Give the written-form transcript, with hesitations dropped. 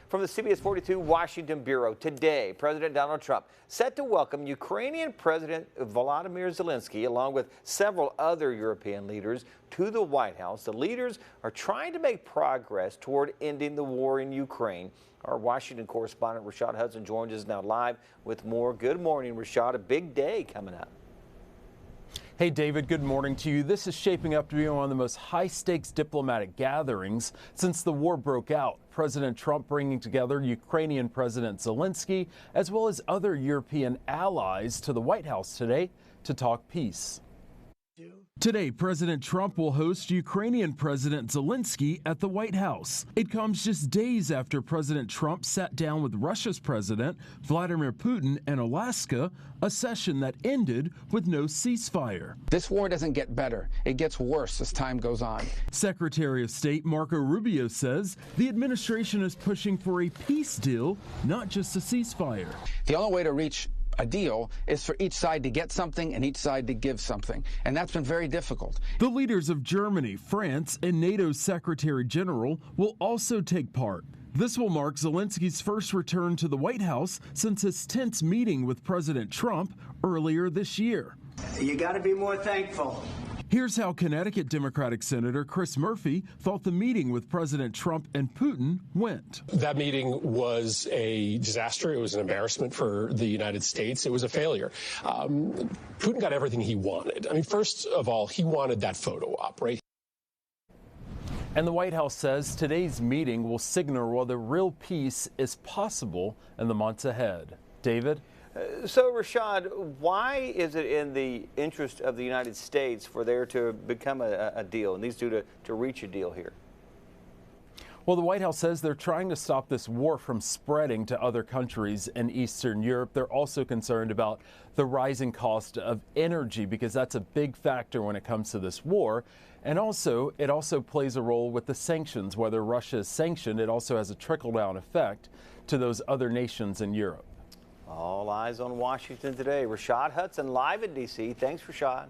From the CBS 42 Washington Bureau, today, President Donald Trump set to welcome Ukrainian President Volodymyr Zelensky, along with several other European leaders, to the White House. The leaders are trying to make progress toward ending the war in Ukraine. Our Washington correspondent Rashad Hudson joins us now live with more. Good morning, Rashad. A big day coming up. Hey, David, good morning to you. This is shaping up to be one of the most high-stakes diplomatic gatherings since the war broke out. President Trump bringing together Ukrainian President Zelensky, as well as other European allies, to the White House today to talk peace. Today, President Trump will host Ukrainian President Zelensky at the White House. It comes just days after President Trump sat down with Russia's President Vladimir Putin in Alaska, a session that ended with no ceasefire. This war doesn't get better. It gets worse as time goes on. Secretary of State Marco Rubio says the administration is pushing for a peace deal, not just a ceasefire. The only way to reach a deal is for each side to get something and each side to give something. And that's been very difficult. The leaders of Germany, France, and NATO's Secretary General will also take part. This will mark Zelensky's first return to the White House since his tense meeting with President Trump earlier this year. You got to be more thankful. Here's how Connecticut Democratic Senator Chris Murphy thought the meeting with President Trump and Putin went. That meeting was a disaster. It was an embarrassment for the United States. It was a failure. Putin got everything he wanted. I mean, first of all, he wanted that photo op, right? And the White House says today's meeting will signal whether real peace is possible in the months ahead. David? So, Rashad, why is it in the interest of the United States for there to become a deal, and these two to reach a deal here? Well, the White House says they're trying to stop this war from spreading to other countries in Eastern Europe. They're also concerned about the rising cost of energy because that's a big factor when it comes to this war. And also, it also plays a role with the sanctions. Whether Russia is sanctioned, it also has a trickle-down effect to those other nations in Europe. All eyes on Washington today. Rashad Hudson live in D.C. Thanks, Rashad.